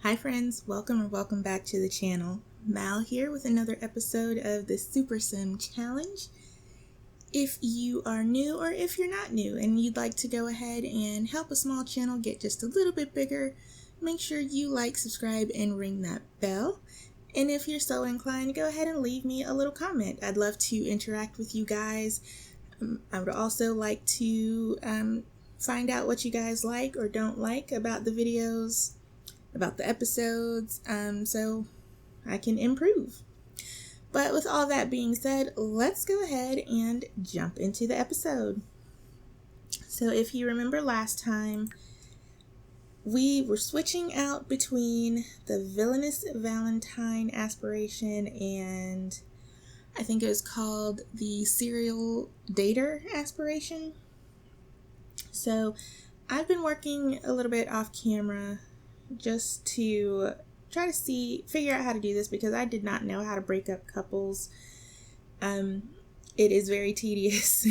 Hi friends, welcome back to the channel. Mal here with another episode of the Super Sim Challenge. If you are new or if you're not new and you'd like to go ahead and help a small channel get just a little bit bigger, make sure you like, subscribe, and ring that bell. And if you're so inclined, go ahead and leave me a little comment. I'd love to interact with you guys. I would also like to find out what you guys like or don't like about the videos, about the episodes, so I can improve. But with all that being said, let's go ahead and jump into the episode. So if you remember last time, we were switching out between the Villainous Valentine aspiration and I think it was called the Serial Dater aspiration. So I've been working a little bit off camera just to try to figure out how to do this because I did not know how to break up couples. It is very tedious,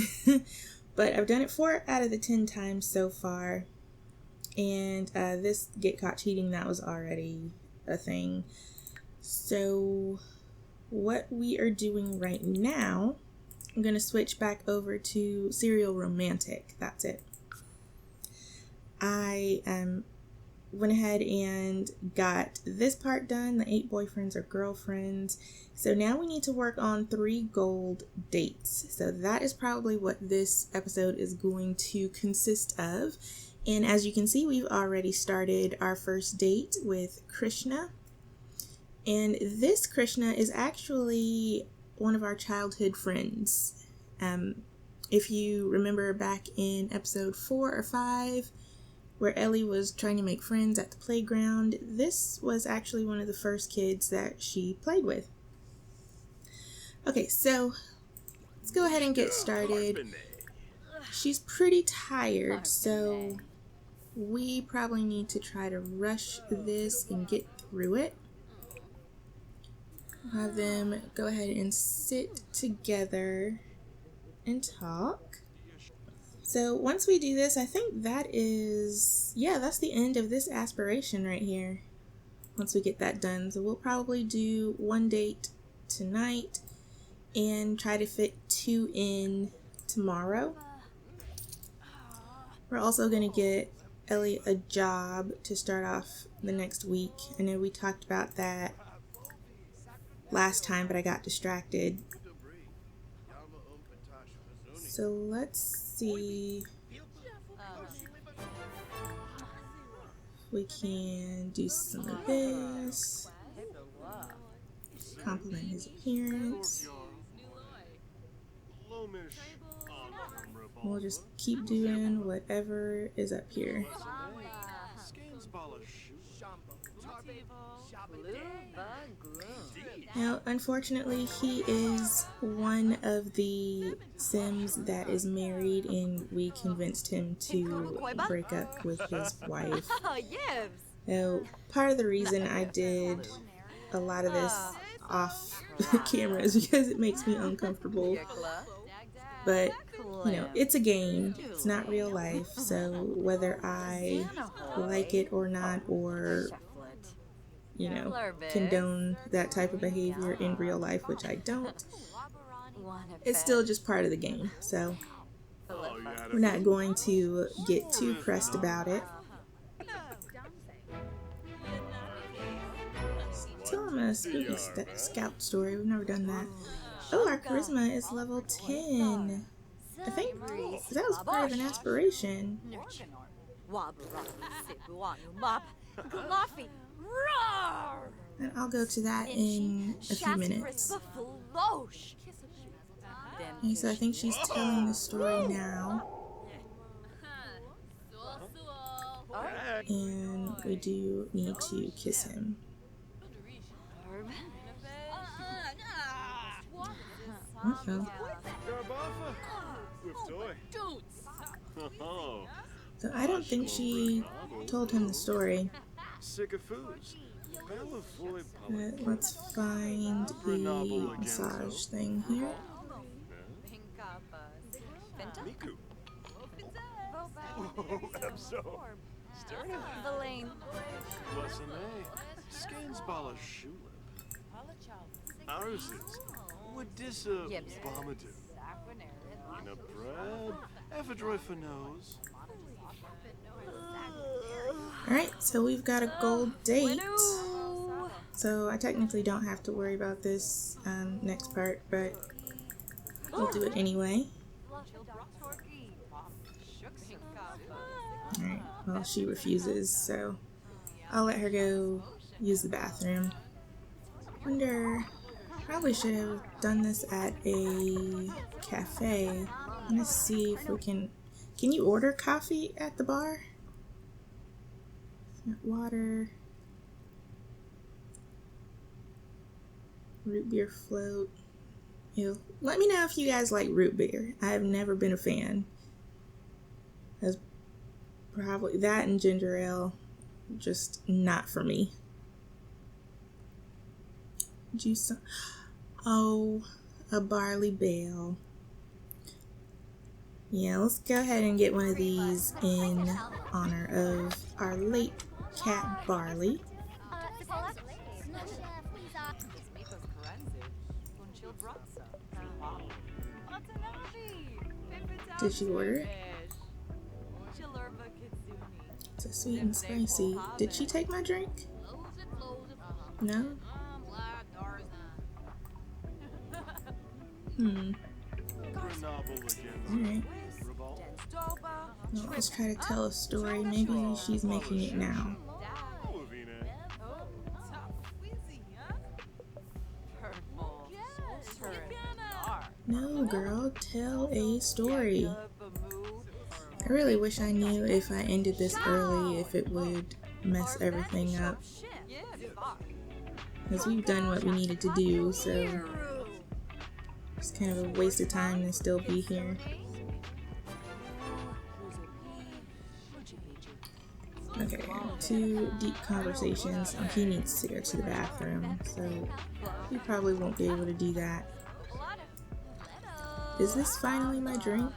but I've done it 4 out of the 10 times so far. And this get caught cheating, that was already a thing. So what we are doing right now, I'm going to switch back over to Serial Romantic. That's it. I went ahead and got this part done, the 8 boyfriends or girlfriends. So now we need to work on 3 gold dates. So that is probably what this episode is going to consist of. And as you can see, we've already started our first date with Krishna. And this Krishna is actually one of our childhood friends. If you remember back in episode 4 or 5, where Eleigh was trying to make friends at the playground, this was actually one of the first kids that she played with. Okay, so let's go ahead and get started. She's pretty tired, so we probably need to try to rush this and get through it. Have them go ahead and sit together and talk. So once we do this, I think that is, that's the end of this aspiration right here. Once we get that done. So we'll probably do 1 date tonight and try to fit 2 in tomorrow. We're also going to get Eleigh a job to start off the next week. I know we talked about that last time, but I got distracted. So let's see if we can do some of this. Compliment his appearance. We'll just keep doing whatever is up here. Now, unfortunately, he is one of the Sims that is married, and we convinced him to break up with his wife. Now, part of the reason I did a lot of this off camera is because it makes me uncomfortable. But, it's a game. It's not real life. So whether I like it or not, or condone that type of behavior in real life, which I don't, it's still just part of the game. So we're not going to get too pressed about it. Tell him a spooky scout story. We've never done that. Oh, our charisma is level 10. I think that was part of an aspiration. And I'll go to that in a few minutes. Okay, so I think she's telling the story now. And we do need to kiss him. Uh-oh. So I don't think she told him the story. Let's find the massage thing here. Elaigh. What's the name? Skins ball a julep. Ours is Wadissa Bomadoo. In a bread, Ephedroy for nose. Alright, so we've got a gold date. So I technically don't have to worry about this next part, but we'll do it anyway. Alright, well, she refuses, so I'll let her go use the bathroom. Wonder, probably should have done this at a cafe. Let's see if we can you order coffee at the bar? Water. Root beer float. Ew. Let me know if you guys like root beer. I've never been a fan. That's probably that and ginger ale. Just not for me. Juice. Oh, a barley bale. Yeah, let's go ahead and get one of these in honor of our late cat Barley. Did she order it? It's a sweet and spicy. Did she take my drink? No? Alright. Well, let's try to tell a story. Maybe she's making it now. No, girl, tell a story. I really wish I knew if I ended this early if it would mess everything up. Because we've done what we needed to do, so it's kind of a waste of time to still be here. Okay, 2 deep conversations. Oh, he needs to go to the bathroom, so we probably won't be able to do that. Is this finally my drink?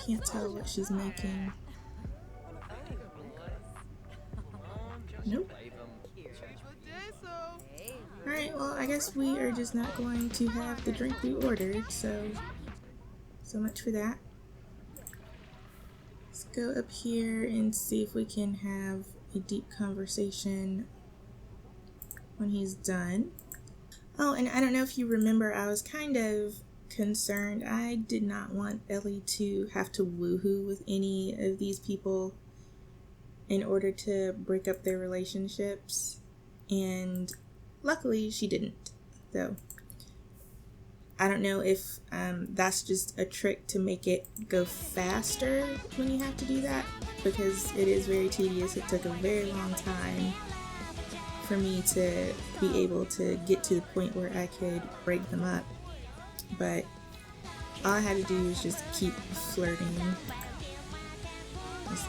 Can't tell what she's making. Nope. Alright, well, I guess we are just not going to have the drink we ordered, so much for that. Let's go up here and see if we can have a deep conversation when he's done. Oh, and I don't know if you remember, I was kind of concerned. I did not want Eleigh to have to woohoo with any of these people in order to break up their relationships, and luckily she didn't. So I don't know if that's just a trick to make it go faster when you have to do that, because it is very tedious. It took a very long time for me to be able to get to the point where I could break them up, but all I had to do was just keep flirting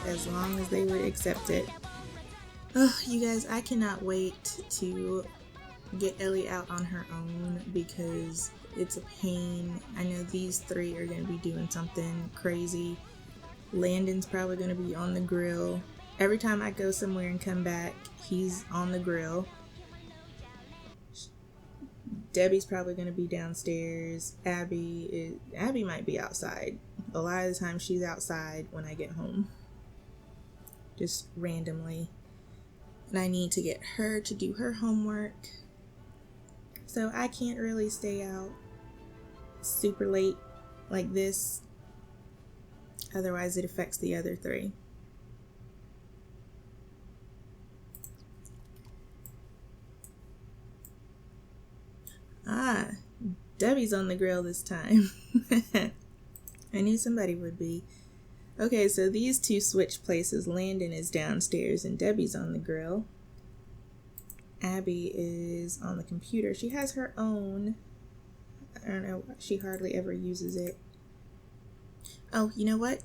as long as they would accept it. Oh, you guys, I cannot wait to get Eleigh out on her own because it's a pain. I know these 3 are going to be doing something crazy. Landon's probably going to be on the grill. Every time I go somewhere and come back, he's on the grill. Debbie's probably going to be downstairs. Abby might be outside. A lot of the time she's outside when I get home. Just randomly. And I need to get her to do her homework. So I can't really stay out super late like this. Otherwise it affects the other 3. Ah, Debbie's on the grill this time. I knew somebody would be. Okay, so these 2 switch places. Landon is downstairs and Debbie's on the grill. Abby is on the computer. She has her own. I don't know, she hardly ever uses it. Oh, you know what?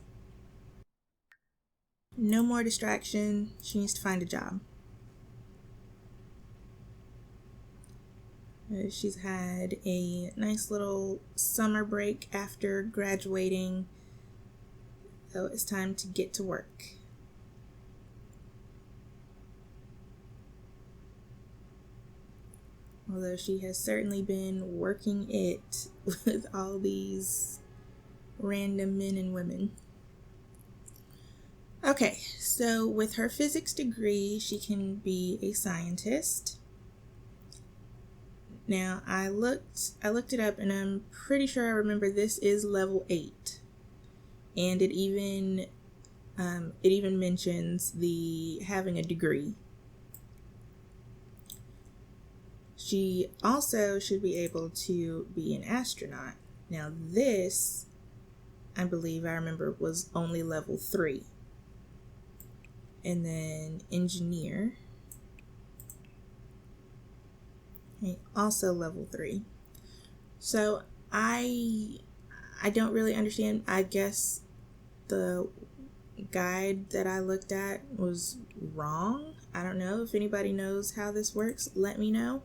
No more distraction. She needs to find a job. She's had a nice little summer break after graduating, so it's time to get to work. Although she has certainly been working it with all these random men and women. Okay, so with her physics degree, she can be a scientist. Now, I looked it up, and I'm pretty sure I remember this is level 8. And it even mentions the having a degree. She also should be able to be an astronaut. Now this, I believe I remember, was only level 3. And then engineer, also level 3. So I don't really understand. I guess the guide that I looked at was wrong. I don't know. If anybody knows how this works, let me know.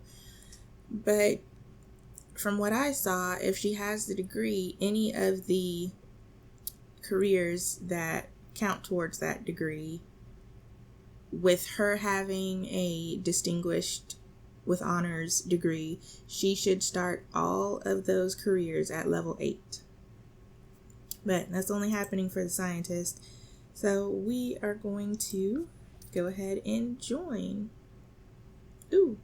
But from what I saw, if she has the degree, any of the careers that count towards that degree, with her having a distinguished with honors degree, she should start all of those careers at level 8. But that's only happening for the scientist. So we are going to go ahead and join.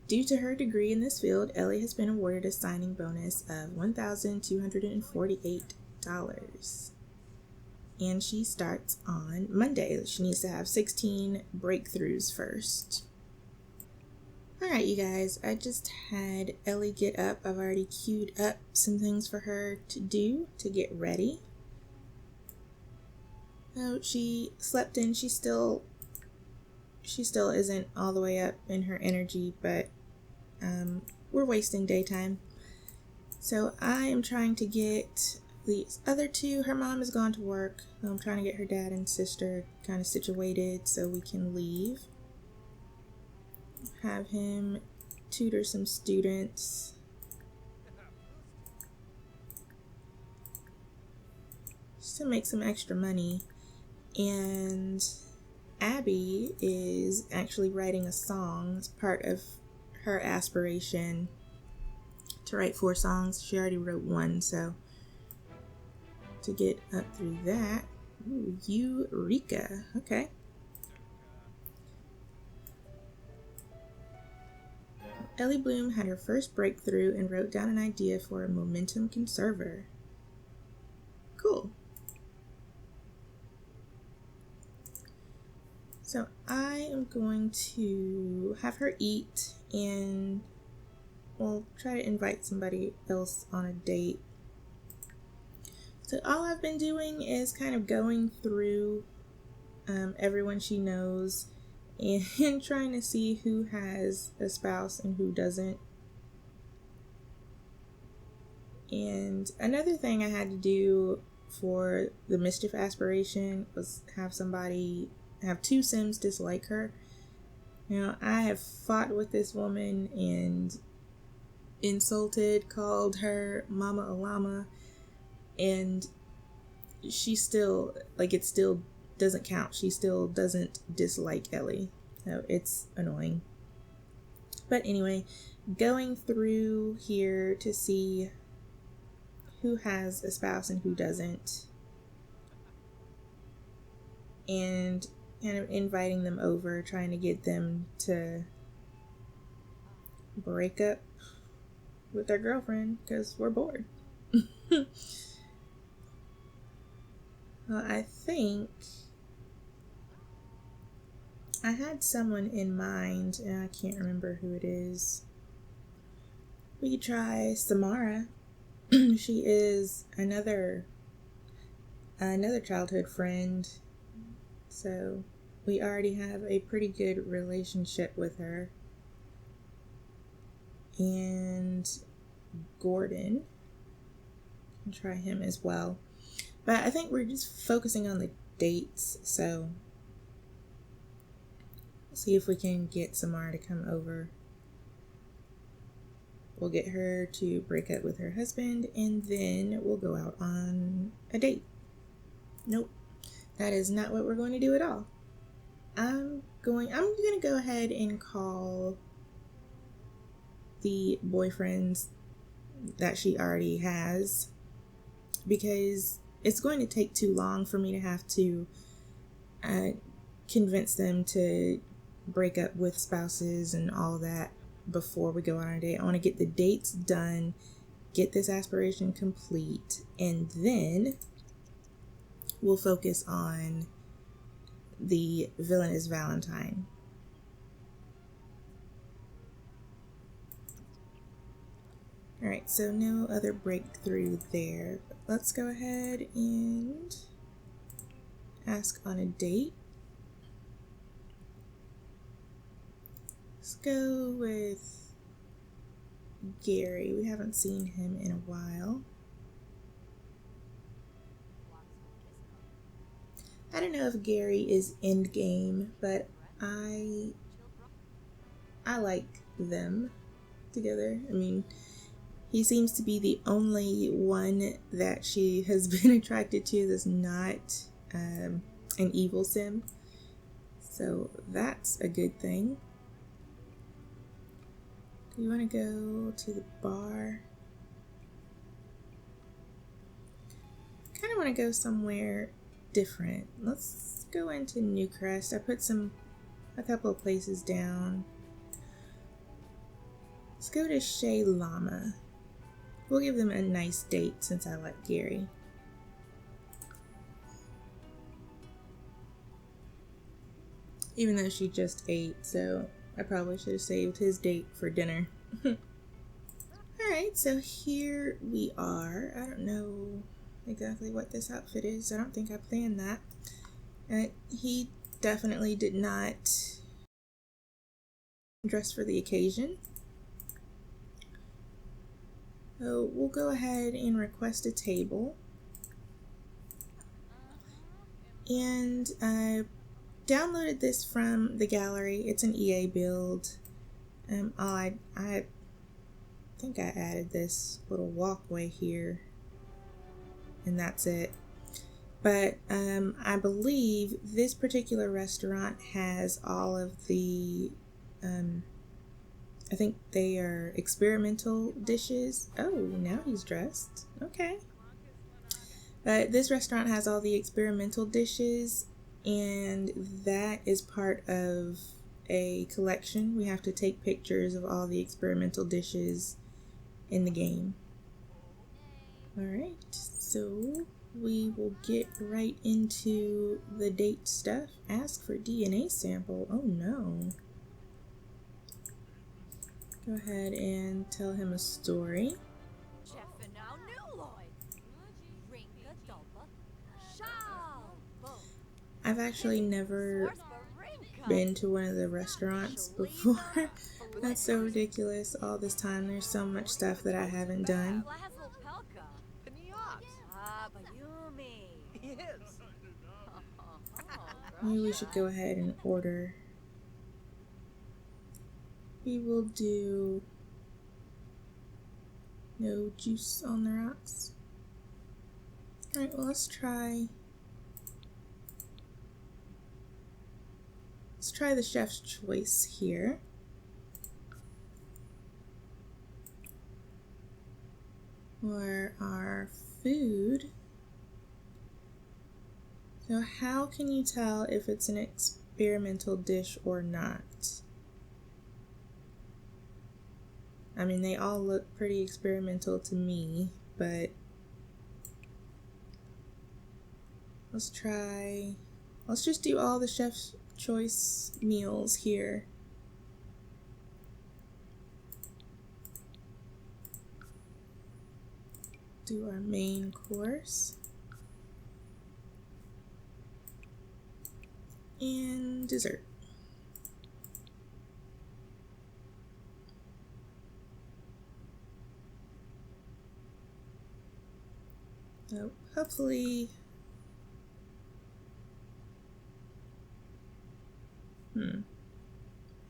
Due to her degree in this field, Eleigh has been awarded a signing bonus of $1,248. And she starts on Monday. She needs to have 16 breakthroughs first. Alright, you guys, I just had Eleigh get up. I've already queued up some things for her to do to get ready. Oh, she slept in. She still isn't all the way up in her energy, but we're wasting daytime. So I am trying to get the other two. Her mom has gone to work. I'm trying to get her dad and sister kind of situated so we can leave. Have him tutor some students. Just to make some extra money. And Abby is actually writing a song. It's part of her aspiration to write 4 songs. She already wrote 1, so to get up through that. Ooh, Eureka. Okay. Eleigh Bloom had her first breakthrough and wrote down an idea for a momentum conserver. Cool. So I am going to have her eat, and we'll try to invite somebody else on a date. So all I've been doing is kind of going through everyone she knows and trying to see who has a spouse and who doesn't. And another thing I had to do for the mischief aspiration was have 2 Sims dislike her. Now, I have fought with this woman and insulted, called her Mama Alama, and she still, it still doesn't count. She still doesn't dislike Eleigh. So it's annoying. But anyway, going through here to see who has a spouse and who doesn't, and kind of inviting them over, trying to get them to break up with their girlfriend because we're bored. Well, I think I had someone in mind, and I can't remember who it is. We could try Samara. She is another childhood friend, so we already have a pretty good relationship with her. And Gordon, I'll try him as well. But I think we're just focusing on the dates, so we'll see if we can get Samara to come over. We'll get her to break up with her husband, and then we'll go out on a date. Nope, that is not what we're going to do at all. I'm going to go ahead and call the boyfriends that she already has, because it's going to take too long for me to have to convince them to break up with spouses and all that before we go on a date. I want to get the dates done, get this aspiration complete, and then we'll focus on the villainous Valentine. Alright, so no other breakthrough there. But let's go ahead and ask on a date. Let's go with Gary. We haven't seen him in a while. I don't know if Gary is endgame, but I like them together. I mean, he seems to be the only one that she has been attracted to that's not an evil sim. So that's a good thing. Do you want to go to the bar? I kind of want to go somewhere different. Let's go into Newcrest. I put a couple of places down. Let's go to Shea Llama. We'll give them a nice date since I like Gary. Even though she just ate, so I probably should have saved his date for dinner. Alright, so here we are. I don't know exactly what this outfit is. I don't think I planned that. He definitely did not dress for the occasion. So we'll go ahead and request a table. And I downloaded this from the gallery. It's an EA build. I think I added this little walkway here, and that's it. But I believe this particular restaurant has all of the I think they are experimental dishes. Oh, now he's dressed. Okay. But this restaurant has all the experimental dishes, and that is part of a collection. We have to take pictures of all the experimental dishes in the game. Alright, so we will get right into the date stuff. Ask for DNA sample. Oh no. Go ahead and tell him a story. I've actually never been to one of the restaurants before. That's so ridiculous. All this time, there's so much stuff that I haven't done. Maybe we should go ahead and order. We will do no juice on the rocks. Alright, well, let's try the chef's choice here. For our food. So how can you tell if it's an experimental dish or not? I mean, they all look pretty experimental to me, but let's just do all the chef's choice meals here. Do our main course. And dessert. So hopefully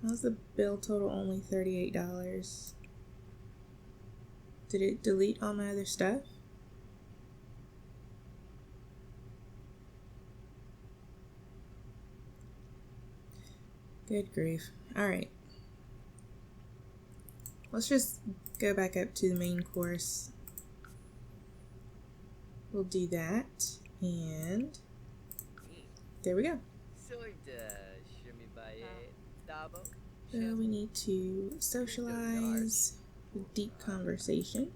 how's the bill total? Only $38. Did it delete all my other stuff? Good grief. Alright. Let's just go back up to the main course. We'll do that. And there we go. So we need to socialize with deep conversation.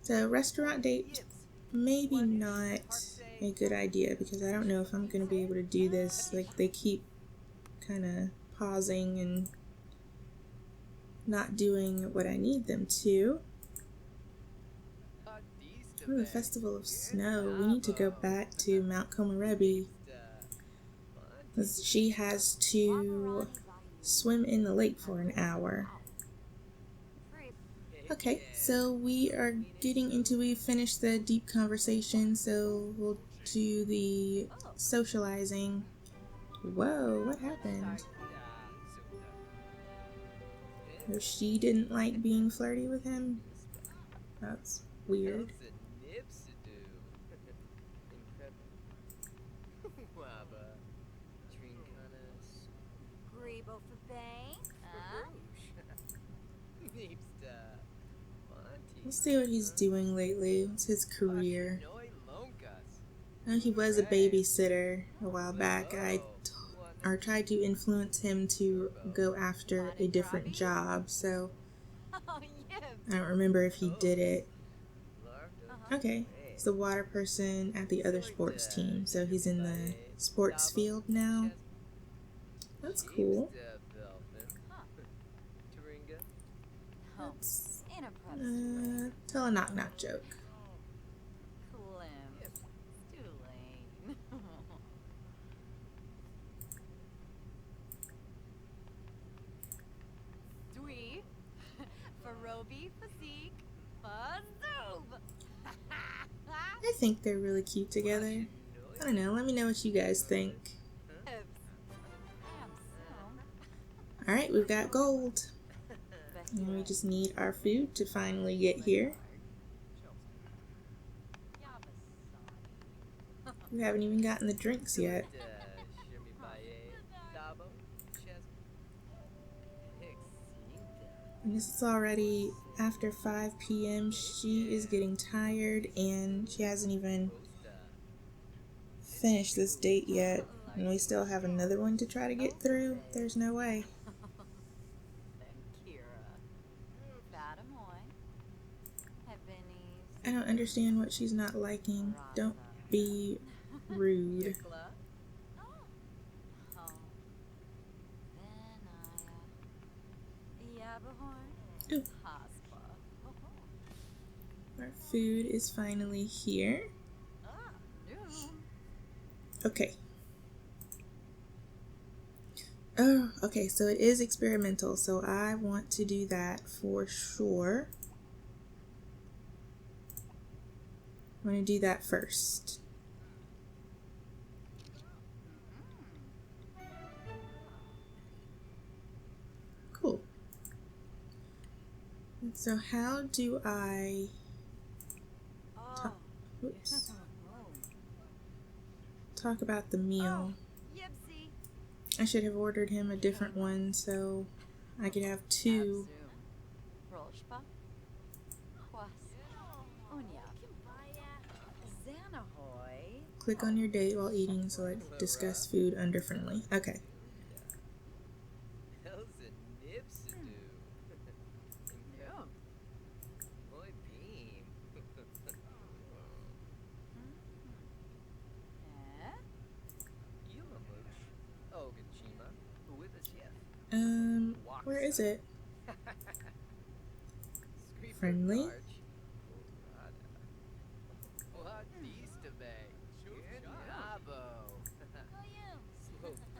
So restaurant date, maybe not a good idea because I don't know if I'm going to be able to do this. Like, they keep kind of pausing and not doing what I need them to. Oh, the Festival of Snow. We need to go back to Mount Komorebi. She has to swim in the lake for an hour. Okay, so we finished the deep conversation, so we'll do the socializing. Whoa, what happened? Oh, she didn't like being flirty with him? That's weird. Let's see what he's doing lately. What's his career? Oh, he was a babysitter a while back. I tried to influence him to go after a different job, so I don't remember if he did it. Okay, he's the water person at the other sports team, so he's in the sports field now. That's cool. Let's tell a knock-knock joke. I think they're really cute together. I don't know, let me know what you guys think. Alright, we've got gold. And we just need our food to finally get here. We haven't even gotten the drinks yet. And this is already after 5 p.m. She is getting tired and she hasn't even finished this date yet. And we still have another one to try to get through. There's no way. I don't understand what she's not liking. Don't be rude. Ooh. Our food is finally here. Okay. Oh, okay, so it is experimental, so I want to do that for sure. I'm going to do that first. Cool. And so how do I talk about the meal? I should have ordered him a different one so I could have 2. Click on your date while eating, select discuss food undifferently. Okay. Where is it? Friendly?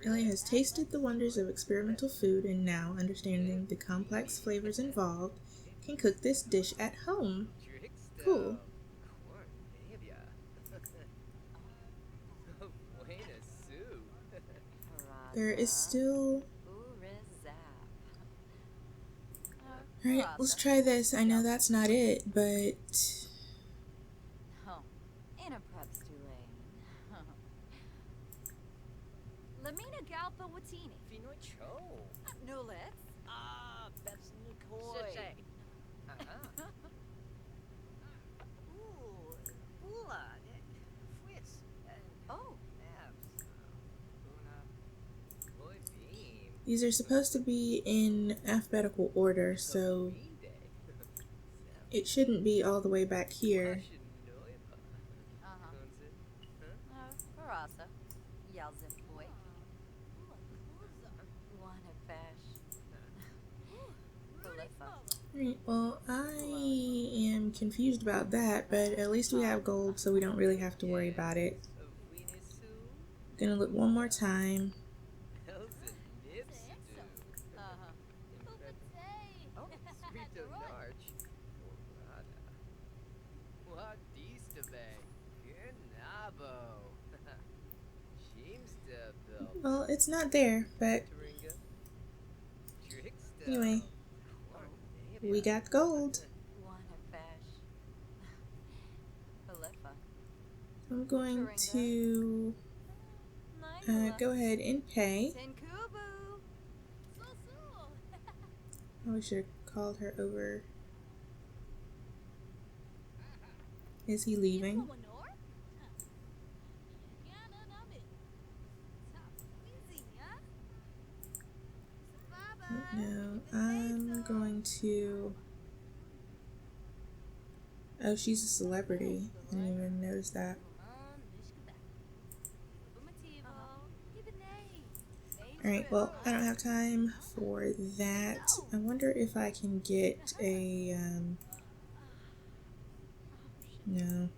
Eleigh has tasted the wonders of experimental food and now, understanding the complex flavors involved, can cook this dish at home. Cool. There is still Alright, let's try this. I know that's not it, but... Lamina Galpa Watini. Finoi Cho. Nulitz. Ah, Beth's Nikoi. Ooh, Bula. Fwitz. Oh. Nabs. Una. Boy Beam. These are supposed to be in alphabetical order, so it shouldn't be all the way back here. Barasa. Yalzip boy. Alright, well, I am confused about that, but at least we have gold, so we don't really have to worry about it. Gonna look one more time. Well, it's not there, but anyway, we got gold. I'm going to go ahead and pay. I should have called her over. Is he leaving? No, I'm going to... Oh, she's a celebrity. I didn't even notice that. Alright, well, I don't have time for that. I wonder if I can get a, no.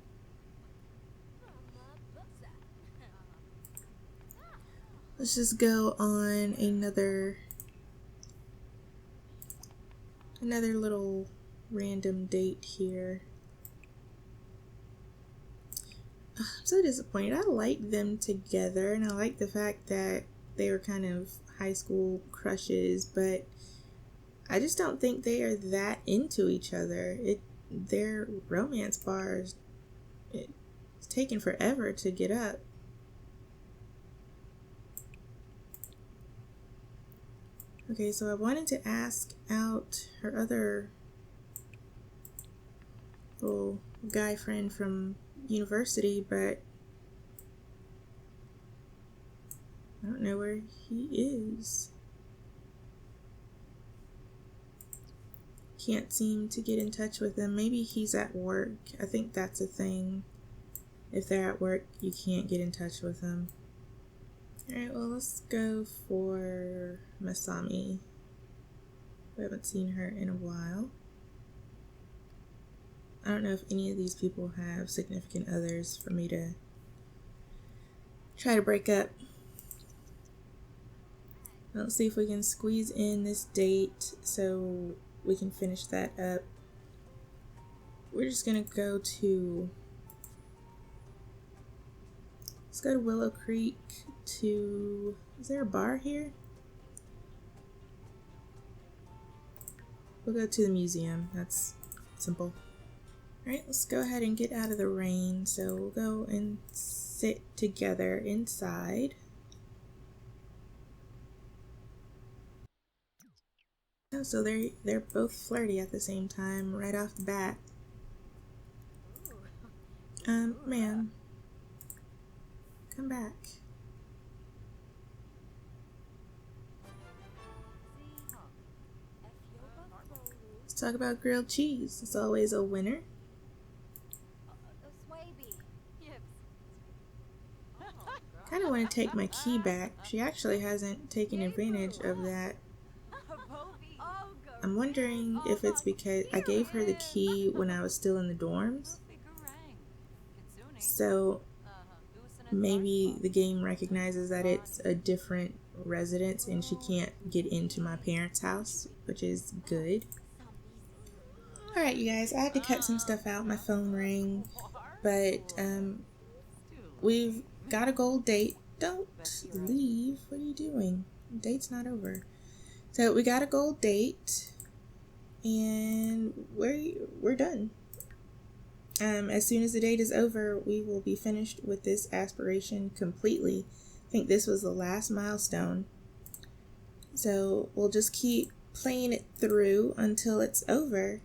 Let's just go on another little random date here. I'm so disappointed. I like them together, and I like the fact that they were kind of high school crushes, but I just don't think they are that into each other. Their romance bars, it's taken forever to get up. Okay, so I wanted to ask out her other little guy friend from university, but I don't know where he is. Can't seem to get in touch with him. Maybe he's at work. I think that's a thing. If they're at work, you can't get in touch with them. Alright, well, let's go for Masami. We haven't seen her in a while. I don't know if any of these people have significant others for me to try to break up. Let's see if we can squeeze in this date so we can finish that up. We're just gonna go to... Let's go to Willow Creek to... Is there a bar here? We'll go to the museum. That's simple. Alright, let's go ahead and get out of the rain. So we'll go and sit together inside. Oh, so they're both flirty at the same time, right off the bat. Ma'am. Come back. Let's talk about grilled cheese. It's always a winner. Kind of want to take my key back. She actually hasn't taken advantage of that. I'm wondering if it's because I gave her the key when I was still in the dorms. So maybe the game recognizes that it's a different residence and she can't get into my parents' house, which is good. Alright, you guys, I had to cut some stuff out. My phone rang. But we've got a gold date. Don't leave. What are you doing? The date's not over. So we got a gold date. and we're done. As soon as the date is over, we will be finished with this aspiration completely. I think this was the last milestone. So we'll just keep playing it through until it's over.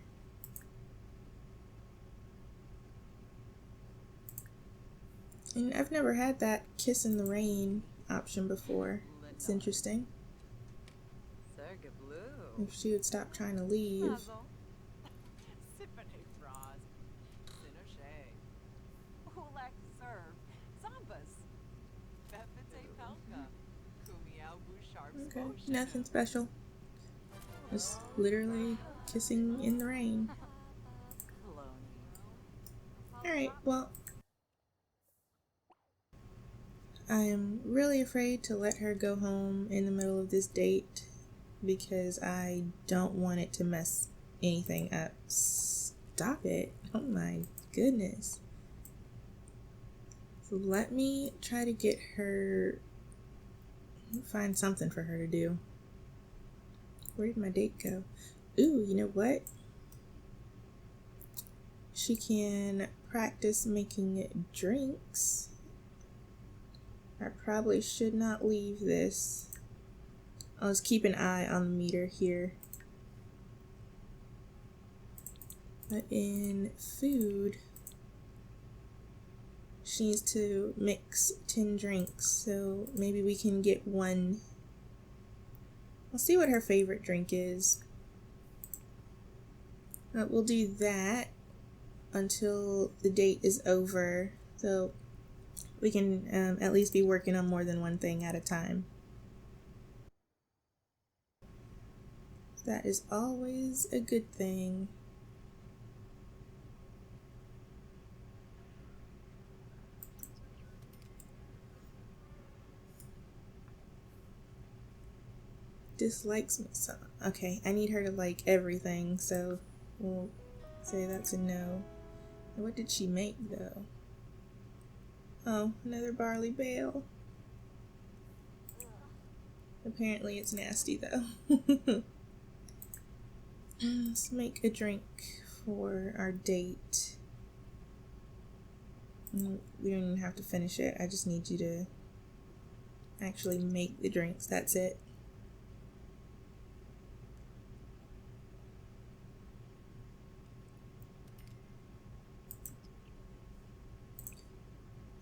And I've never had that kiss in the rain option before. It's interesting. If she would stop trying to leave. Okay, nothing special. Just literally kissing in the rain. Alright, well, I am really afraid to let her go home in the middle of this date because I don't want it to mess anything up. Stop it. Oh my goodness. So let me try to get her, find something for her to do. Where did my date go? Ooh, you know what? She can practice making drinks. I probably should not leave this. I'll just keep an eye on the meter here. But in food, she needs to mix 10 drinks, so maybe we can get one. I'll see what her favorite drink is. We'll do that until the date is over, so we can at least be working on more than one thing at a time. That is always a good thing. Dislikes me some. Okay, I need her to like everything, so we'll say that's a no. What did she make though? Oh, another barley bale. Apparently it's nasty though. Let's make a drink for our date. We don't even have to finish it. I just need you to actually make the drinks. That's it.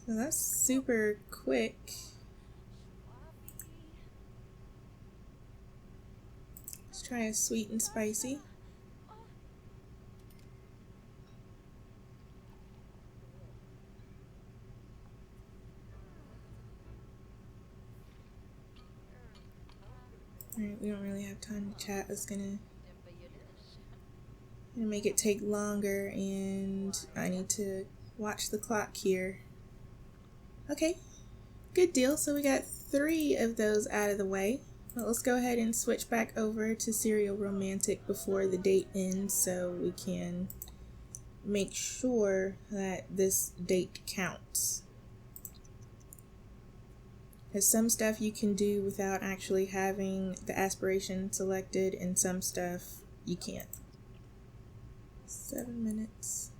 So that's super quick. Let's try a sweet and spicy. Alright, we don't really have time to chat. It's gonna make it take longer, and I need to watch the clock here. Okay, good deal. So we got 3 of those out of the way. Well, let's go ahead and switch back over to Serial Romantic before the date ends so we can make sure that this date counts. Because some stuff you can do without actually having the aspiration selected, and some stuff you can't. 7 minutes.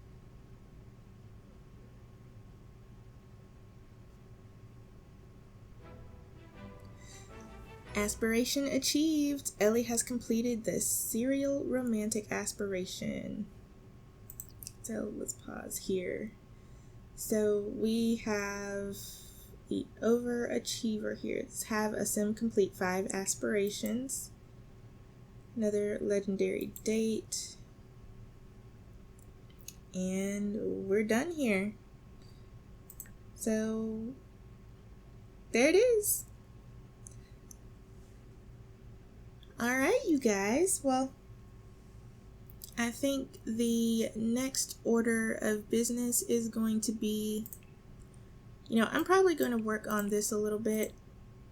Aspiration achieved. Eleigh has completed the Serial Romantic aspiration. So let's pause here. So we have the overachiever here. Let's have a sim complete 5 aspirations. Another legendary date. And we're done here. So there it is. Alright, you guys. Well, I think the next order of business is going to be, I'm probably going to work on this a little bit.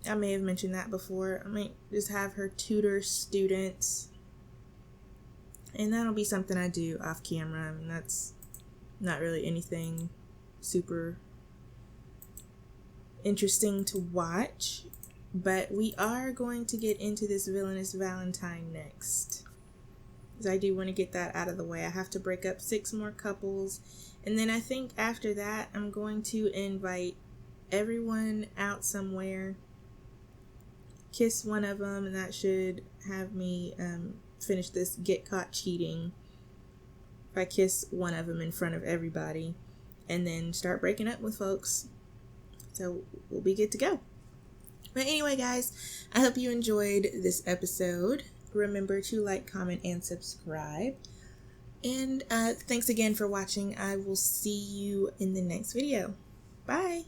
I may have mentioned that before. I might just have her tutor students. And that'll be something I do off camera. I mean, that's not really anything super interesting to watch. But we are going to get into this villainous Valentine next. because I do want to get that out of the way. I have to break up 6 more couples, and then I think after that I'm going to invite everyone out somewhere, kiss one of them, and that should have me finish this get caught cheating. If I kiss one of them in front of everybody, and then start breaking up with folks, so we'll be good to go. But anyway, guys, I hope you enjoyed this episode. Remember to like, comment, and subscribe. And thanks again for watching. I will see you in the next video. Bye!